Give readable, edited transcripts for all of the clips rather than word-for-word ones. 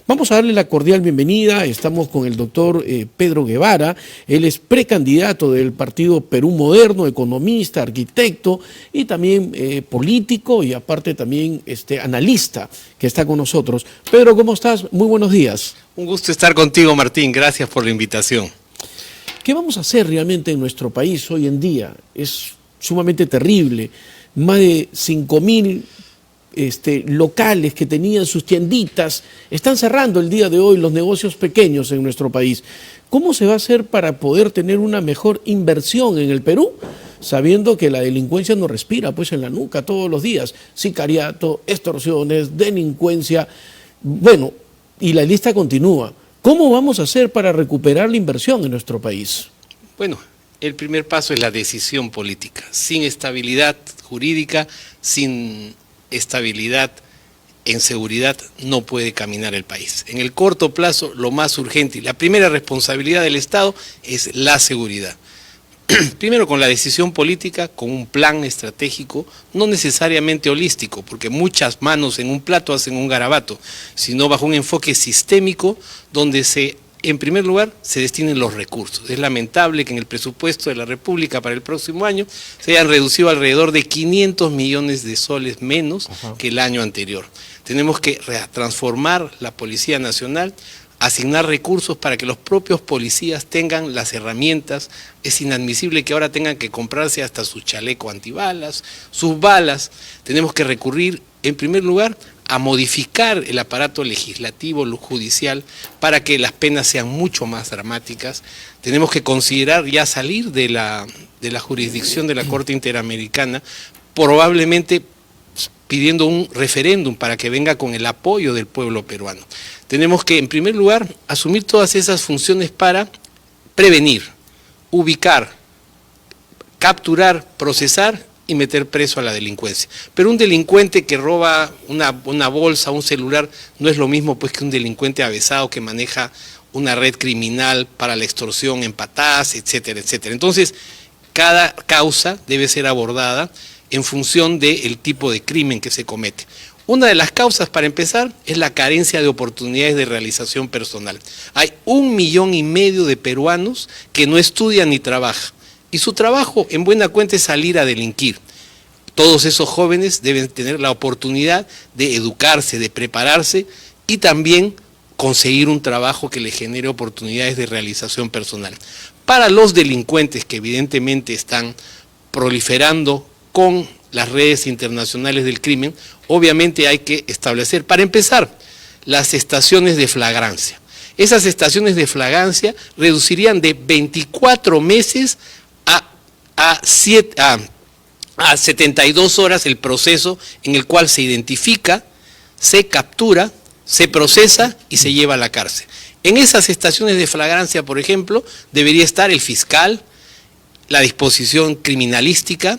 Vamos a darle la cordial bienvenida. Estamos con el doctor Pedro Guevara. Él es precandidato del Partido Perú Moderno, economista, arquitecto y también político y aparte también analista que está con nosotros. Pedro, ¿cómo estás? Muy buenos días. Un gusto estar contigo, Martín. Gracias por la invitación. ¿Qué vamos a hacer realmente en nuestro país hoy en día? Es sumamente terrible. Más de 5.000 locales que tenían sus tienditas están cerrando el día de hoy, los negocios pequeños en nuestro país. ¿Cómo se va a hacer para poder tener una mejor inversión en el Perú, sabiendo que la delincuencia nos respira pues en la nuca todos los días? Sicariato, extorsiones, delincuencia, bueno, y la lista continúa. ¿Cómo vamos a hacer para recuperar la inversión en nuestro país? Bueno, el primer paso es la decisión política. Sin estabilidad jurídica, sin estabilidad en seguridad, no puede caminar el país. En el corto plazo, lo más urgente y la primera responsabilidad del Estado es la seguridad. Primero con la decisión política, con un plan estratégico, no necesariamente holístico, porque muchas manos en un plato hacen un garabato, sino bajo un enfoque sistémico donde en primer lugar, se destinen los recursos. Es lamentable que en el presupuesto de la República para el próximo año se hayan reducido alrededor de 500 millones de soles menos que el año anterior. Tenemos que transformar la Policía Nacional, asignar recursos para que los propios policías tengan las herramientas. Es inadmisible que ahora tengan que comprarse hasta su chaleco antibalas, sus balas. Tenemos que recurrir, en primer lugar, a modificar el aparato legislativo, lo judicial, para que las penas sean mucho más dramáticas. Tenemos que considerar ya salir de la jurisdicción de la Corte Interamericana, probablemente pidiendo un referéndum para que venga con el apoyo del pueblo peruano. Tenemos que, en primer lugar, asumir todas esas funciones para prevenir, ubicar, capturar, procesar y meter preso a la delincuencia. Pero un delincuente que roba una bolsa, un celular, no es lo mismo pues que un delincuente avesado que maneja una red criminal para la extorsión en patadas, etcétera, etcétera. Entonces, cada causa debe ser abordada en función del tipo de crimen que se comete. Una de las causas, para empezar, es la carencia de oportunidades de realización personal. Hay 1,5 millones de peruanos que no estudian ni trabajan. Y su trabajo, en buena cuenta, es salir a delinquir. Todos esos jóvenes deben tener la oportunidad de educarse, de prepararse y también conseguir un trabajo que les genere oportunidades de realización personal. Para los delincuentes que evidentemente están proliferando con las redes internacionales del crimen, obviamente hay que establecer, para empezar, las estaciones de flagrancia. Esas estaciones de flagrancia reducirían de 24 meses a 72 horas el proceso en el cual se identifica, se captura, se procesa y se lleva a la cárcel. En esas estaciones de flagrancia, por ejemplo, debería estar el fiscal, la disposición criminalística,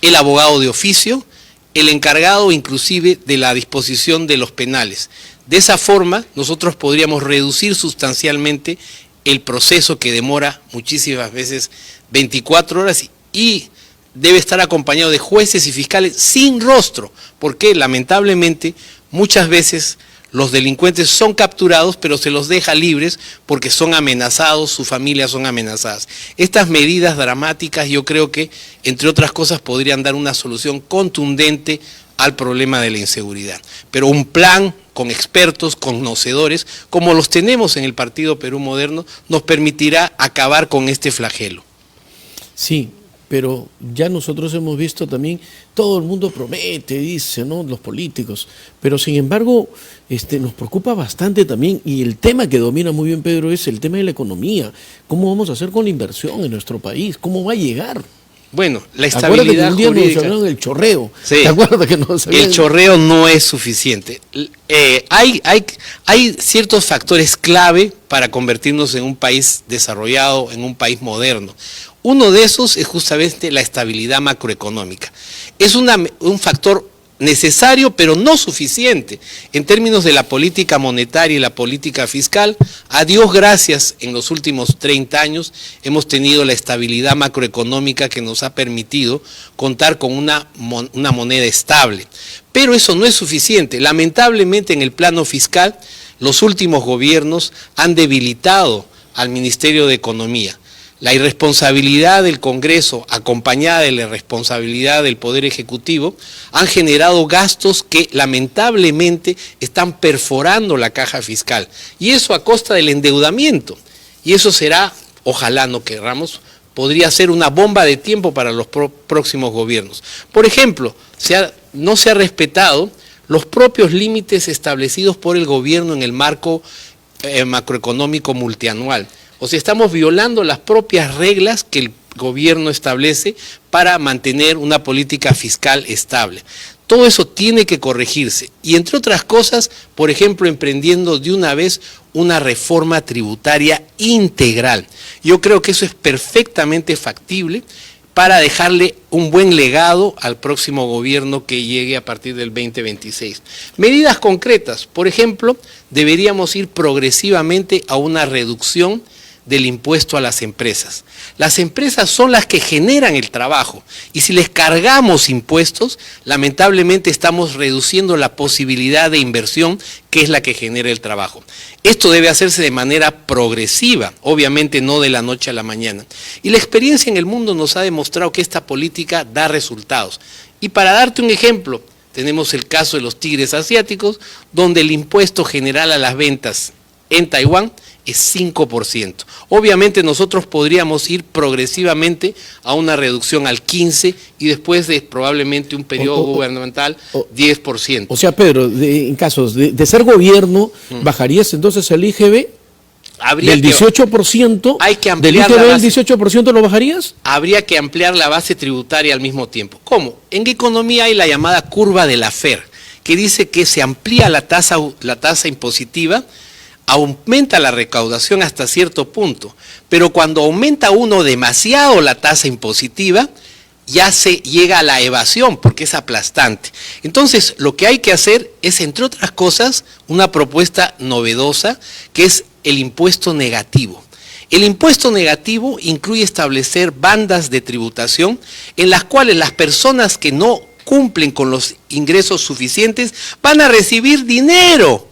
el abogado de oficio, el encargado inclusive de la disposición de los penales. De esa forma, nosotros podríamos reducir sustancialmente el proceso que demora muchísimas veces 24 horas y debe estar acompañado de jueces y fiscales sin rostro, porque lamentablemente muchas veces los delincuentes son capturados, pero se los deja libres porque son amenazados, sus familias son amenazadas. Estas medidas dramáticas yo creo que, entre otras cosas, podrían dar una solución contundente al problema de la inseguridad. Pero un plan con expertos, conocedores, como los tenemos en el Partido Perú Moderno, nos permitirá acabar con este flagelo. Sí, pero ya nosotros hemos visto también, todo el mundo promete, dice, ¿no? Los políticos, pero sin embargo nos preocupa bastante también, y el tema que domina muy bien Pedro es el tema de la economía. ¿Cómo vamos a hacer con la inversión en nuestro país? ¿Cómo va a llegar? Bueno, la estabilidad jurídica. Un día nos hablaron del chorreo. Sí, ¿te acuerdas que nos habían... El chorreo no es suficiente. Hay ciertos factores clave para convertirnos en un país desarrollado, en un país moderno. Uno de esos es justamente la estabilidad macroeconómica. Es un factor necesario, pero no suficiente. En términos de la política monetaria y la política fiscal, a Dios gracias, en los últimos 30 años hemos tenido la estabilidad macroeconómica que nos ha permitido contar con una moneda estable. Pero eso no es suficiente. Lamentablemente, en el plano fiscal, los últimos gobiernos han debilitado al Ministerio de Economía. La irresponsabilidad del Congreso, acompañada de la irresponsabilidad del Poder Ejecutivo, han generado gastos que lamentablemente están perforando la caja fiscal. Y eso a costa del endeudamiento. Y eso será, ojalá no querramos, podría ser una bomba de tiempo para los próximos gobiernos. Por ejemplo, no se ha respetado los propios límites establecidos por el gobierno en el marco macroeconómico multianual. O sea, estamos violando las propias reglas que el gobierno establece para mantener una política fiscal estable. Todo eso tiene que corregirse y, entre otras cosas, por ejemplo, emprendiendo de una vez una reforma tributaria integral. Yo creo que eso es perfectamente factible para dejarle un buen legado al próximo gobierno que llegue a partir del 2026. Medidas concretas, por ejemplo, deberíamos ir progresivamente a una reducción del impuesto a las empresas. Las empresas son las que generan el trabajo y si les cargamos impuestos, lamentablemente estamos reduciendo la posibilidad de inversión que es la que genera el trabajo. Esto debe hacerse de manera progresiva, obviamente no de la noche a la mañana. Y la experiencia en el mundo nos ha demostrado que esta política da resultados. Y para darte un ejemplo, tenemos el caso de los tigres asiáticos, donde el impuesto general a las ventas en Taiwán es 5%. Obviamente nosotros podríamos ir progresivamente a una reducción al 15% y después de probablemente un periodo gubernamental 10%. O sea, Pedro, en casos de ser gobierno, ¿bajarías entonces el IGB? Del 18%, hay que ampliar del IGB del 18% lo bajarías? Habría que ampliar la base tributaria al mismo tiempo. ¿Cómo? En economía hay la llamada curva de Laffer, que dice que se amplía la tasa impositiva, aumenta la recaudación hasta cierto punto, pero cuando aumenta uno demasiado la tasa impositiva, ya se llega a la evasión porque es aplastante. Entonces, lo que hay que hacer es, entre otras cosas, una propuesta novedosa que es el impuesto negativo. El impuesto negativo incluye establecer bandas de tributación en las cuales las personas que no cumplen con los ingresos suficientes van a recibir dinero,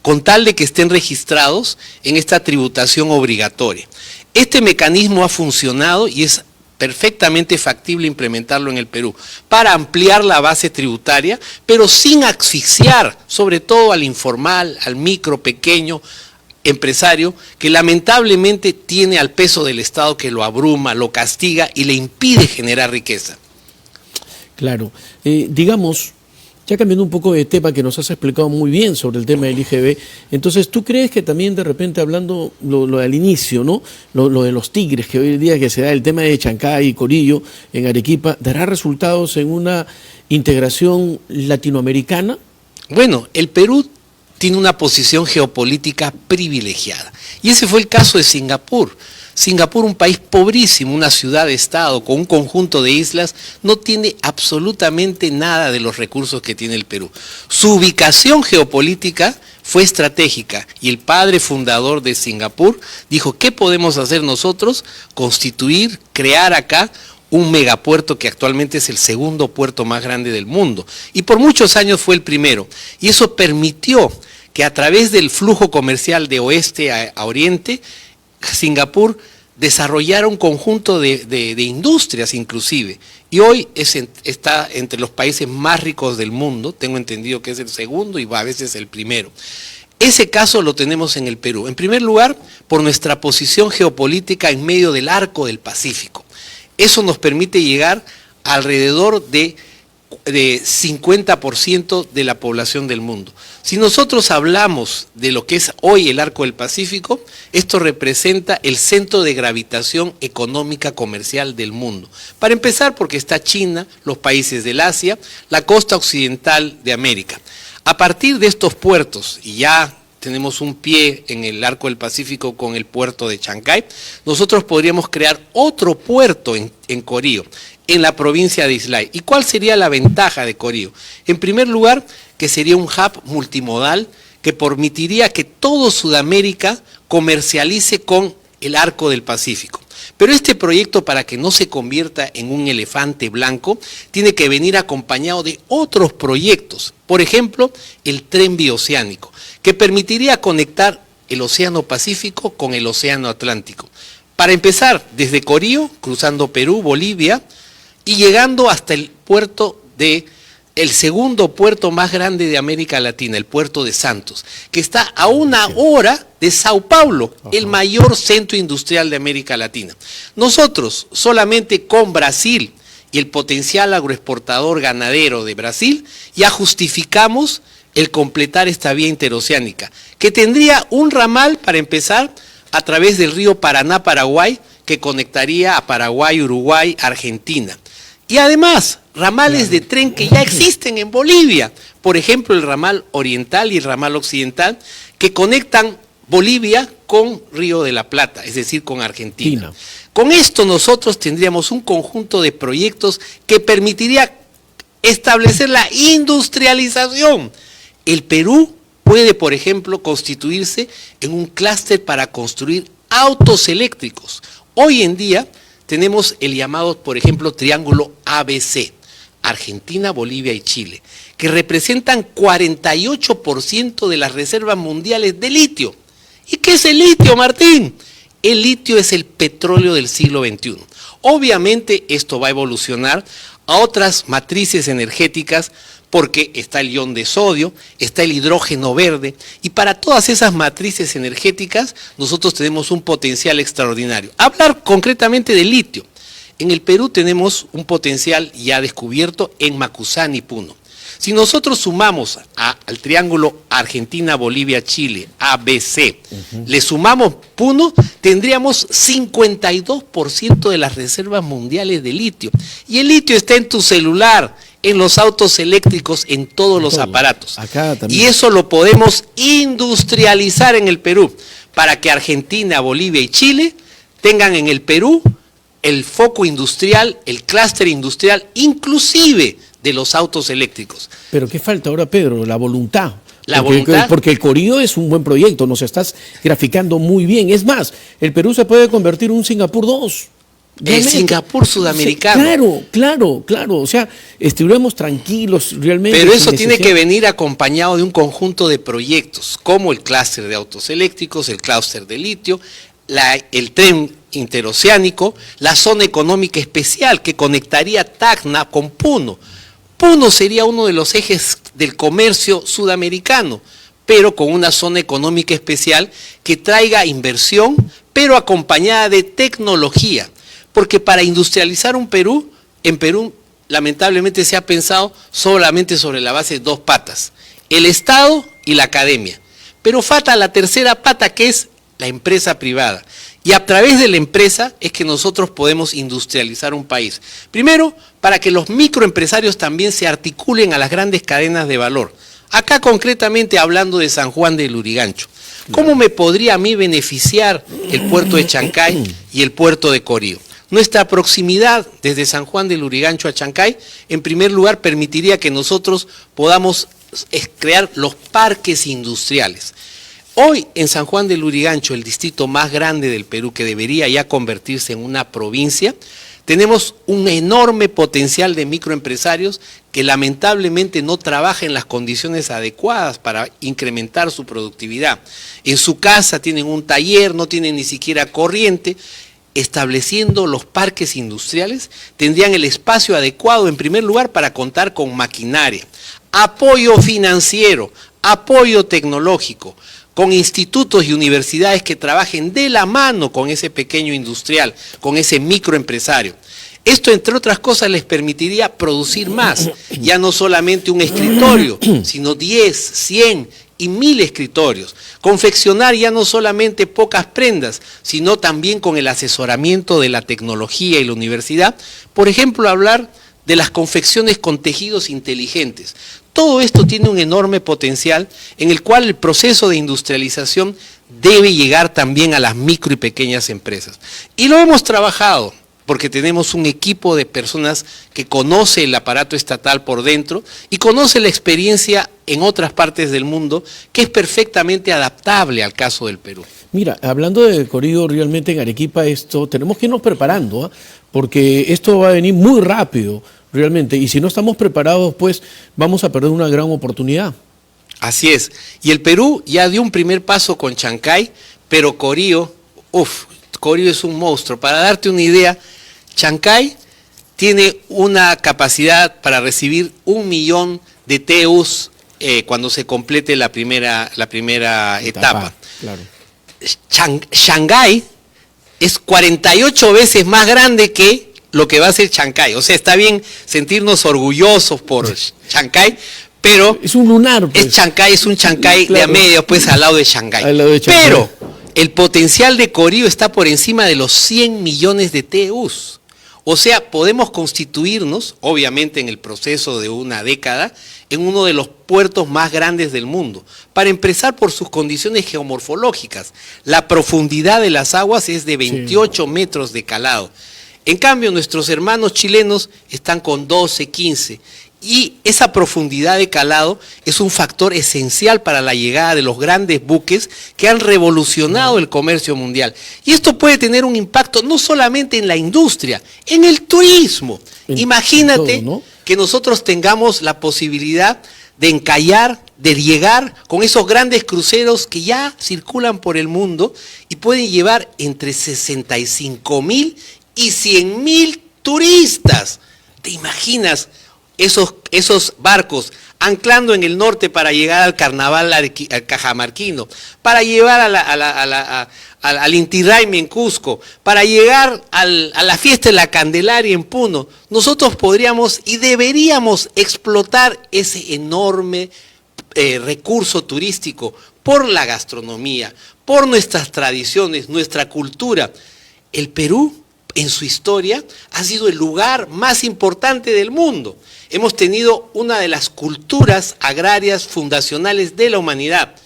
con tal de que estén registrados en esta tributación obligatoria. Este mecanismo ha funcionado y es perfectamente factible implementarlo en el Perú para ampliar la base tributaria, pero sin asfixiar, sobre todo al informal, al micro, pequeño empresario, que lamentablemente tiene al peso del Estado que lo abruma, lo castiga y le impide generar riqueza. Claro, digamos, ya cambiando un poco de tema que nos has explicado muy bien sobre el tema del IGB, entonces ¿tú crees que también de repente hablando lo del inicio, ¿no? Lo de los tigres, que hoy en día que se da el tema de Chancay y Corillo en Arequipa, dará resultados en una integración latinoamericana? Bueno, el Perú tiene una posición geopolítica privilegiada y ese fue el caso de Singapur. Singapur, un país pobrísimo, una ciudad-estado con un conjunto de islas, no tiene absolutamente nada de los recursos que tiene el Perú. Su ubicación geopolítica fue estratégica y el padre fundador de Singapur dijo, ¿qué podemos hacer nosotros? Constituir, crear acá un megapuerto que actualmente es el segundo puerto más grande del mundo y por muchos años fue el primero. Y eso permitió que a través del flujo comercial de oeste a oriente, Singapur desarrollara un conjunto de industrias inclusive y hoy está entre los países más ricos del mundo, tengo entendido que es el segundo y a veces el primero. Ese caso lo tenemos en el Perú, en primer lugar por nuestra posición geopolítica en medio del arco del Pacífico. Eso nos permite llegar alrededor de 50% de la población del mundo. Si nosotros hablamos de lo que es hoy el arco del Pacífico, esto representa el centro de gravitación económica comercial del mundo. Para empezar, porque está China, los países del Asia, la costa occidental de América. A partir de estos puertos, y ya tenemos un pie en el arco del Pacífico con el puerto de Chancay, nosotros podríamos crear otro puerto en Corío, en la provincia de Islay. ¿Y cuál sería la ventaja de Corío? En primer lugar, que sería un hub multimodal que permitiría que todo Sudamérica comercialice con el arco del Pacífico. Pero este proyecto, para que no se convierta en un elefante blanco, tiene que venir acompañado de otros proyectos. Por ejemplo, el tren bioceánico, que permitiría conectar el Océano Pacífico con el Océano Atlántico. Para empezar, desde Corío, cruzando Perú, Bolivia, y llegando hasta el puerto el segundo puerto más grande de América Latina, el puerto de Santos, que está a 1 hora de Sao Paulo, el mayor centro industrial de América Latina. Nosotros, solamente con Brasil y el potencial agroexportador ganadero de Brasil, ya justificamos el completar esta vía interoceánica, que tendría un ramal, para empezar, a través del río Paraná-Paraguay, que conectaría a Paraguay, Uruguay, Argentina. Y además, ramales de tren que ya existen en Bolivia, por ejemplo, el ramal oriental y el ramal occidental, que conectan Bolivia con Río de la Plata, es decir, con Argentina. Con esto nosotros tendríamos un conjunto de proyectos que permitiría establecer la industrialización. El Perú puede, por ejemplo, constituirse en un clúster para construir autos eléctricos. Hoy en día tenemos el llamado, por ejemplo, triángulo ABC, Argentina, Bolivia y Chile, que representan 48% de las reservas mundiales de litio. ¿Y qué es el litio, Martín? El litio es el petróleo del siglo XXI. Obviamente esto va a evolucionar a otras matrices energéticas, porque está el ion de sodio, está el hidrógeno verde, y para todas esas matrices energéticas nosotros tenemos un potencial extraordinario. Hablar concretamente de litio. En el Perú tenemos un potencial ya descubierto en Macusani, Puno. Si nosotros sumamos al triángulo Argentina, Bolivia, Chile, ABC, le sumamos Puno, tendríamos 52% de las reservas mundiales de litio. Y el litio está en tu celular, en los autos eléctricos, en todos los aparatos. Acá también. Y eso lo podemos industrializar en el Perú, para que Argentina, Bolivia y Chile tengan en el Perú el foco industrial, el clúster industrial, inclusive de los autos eléctricos. Pero ¿qué falta ahora, Pedro? La voluntad. ¿Voluntad? Porque el Corío es un buen proyecto, nos estás graficando muy bien. Es más, el Perú se puede convertir en un Singapur 2. El Singapur sudamericano. Claro. O sea, estuvimos tranquilos realmente. Pero eso tiene que venir acompañado de un conjunto de proyectos, como el clúster de autos eléctricos, el clúster de litio, el tren interoceánico, la zona económica especial que conectaría Tacna con Puno. Puno sería uno de los ejes del comercio sudamericano, pero con una zona económica especial que traiga inversión, pero acompañada de tecnología. Porque para industrializar en Perú, lamentablemente se ha pensado solamente sobre la base de 2 patas, el Estado y la academia. Pero falta la tercera pata, que es la empresa privada. Y a través de la empresa es que nosotros podemos industrializar un país. Primero, para que los microempresarios también se articulen a las grandes cadenas de valor. Acá concretamente hablando de San Juan de Lurigancho. ¿Cómo me podría a mí beneficiar el puerto de Chancay y el puerto de Corío? Nuestra proximidad desde San Juan de Lurigancho a Chancay, en primer lugar, permitiría que nosotros podamos crear los parques industriales. Hoy en San Juan de Lurigancho, el distrito más grande del Perú, que debería ya convertirse en una provincia, tenemos un enorme potencial de microempresarios que lamentablemente no trabajan en las condiciones adecuadas para incrementar su productividad. En su casa tienen un taller, no tienen ni siquiera corriente. Estableciendo los parques industriales, tendrían el espacio adecuado, en primer lugar, para contar con maquinaria, apoyo financiero, apoyo tecnológico, con institutos y universidades que trabajen de la mano con ese pequeño industrial, con ese microempresario. Esto, entre otras cosas, les permitiría producir más, ya no solamente un escritorio, sino 10, 100 y 1000 escritorios. Confeccionar ya no solamente pocas prendas, sino también con el asesoramiento de la tecnología y la universidad. Por ejemplo, hablar de las confecciones con tejidos inteligentes. Todo esto tiene un enorme potencial en el cual el proceso de industrialización debe llegar también a las micro y pequeñas empresas. Y lo hemos trabajado. porque tenemos un equipo de personas que conoce el aparato estatal por dentro y conoce la experiencia en otras partes del mundo, que es perfectamente adaptable al caso del Perú. Mira, hablando de Corío, realmente en Arequipa tenemos que irnos preparando, ¿ah? Porque esto va a venir muy rápido, realmente, y si no estamos preparados, pues vamos a perder una gran oportunidad. Así es, y el Perú ya dio un primer paso con Chancay, pero Corío, Corío es un monstruo. Para darte una idea, Chancay tiene una capacidad para recibir 1 millón de TEUs cuando se complete la primera etapa. Claro. Shanghái es 48 veces más grande que lo que va a ser Chancay. O sea, está bien sentirnos orgullosos por Chancay, pero es un lunar, pues. Es un Chancay claro, de a medio, pues al lado de Shanghái. Shanghái. Pero el potencial de Corío está por encima de los 100 millones de TEUs. O sea, podemos constituirnos, obviamente en el proceso de una década, en uno de los puertos más grandes del mundo. Para empezar, por sus condiciones geomorfológicas. La profundidad de las aguas es de 28 metros de calado. En cambio, nuestros hermanos chilenos están con 12, 15. Y esa profundidad de calado es un factor esencial para la llegada de los grandes buques que han revolucionado el comercio mundial. Y esto puede tener un impacto no solamente en la industria, en el turismo. Imagínate todo, ¿no? Que nosotros tengamos la posibilidad de encallar, de llegar con esos grandes cruceros que ya circulan por el mundo y pueden llevar entre 65.000 y 100.000 turistas. ¿Te imaginas? Esos barcos anclando en el norte para llegar al carnaval al cajamarquino, para llevar al Inti Raymi en Cusco, para llegar a la fiesta de la Candelaria en Puno. Nosotros podríamos y deberíamos explotar ese enorme recurso turístico por la gastronomía, por nuestras tradiciones, nuestra cultura. El Perú, en su historia, ha sido el lugar más importante del mundo. Hemos tenido una de las culturas agrarias fundacionales de la humanidad.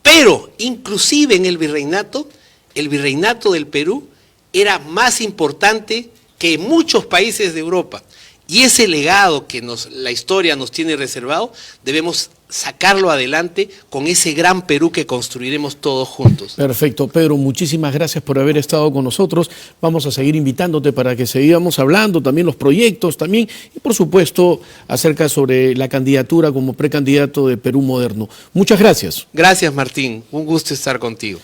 Pero, inclusive en el virreinato del Perú era más importante que muchos países de Europa. Y ese legado que la historia nos tiene reservado, debemos sacarlo adelante con ese gran Perú que construiremos todos juntos. Perfecto, Pedro, muchísimas gracias por haber estado con nosotros. Vamos a seguir invitándote para que sigamos hablando, también los proyectos, también, y por supuesto, acerca sobre la candidatura como precandidato de Perú Moderno. Muchas gracias. Gracias, Martín. Un gusto estar contigo.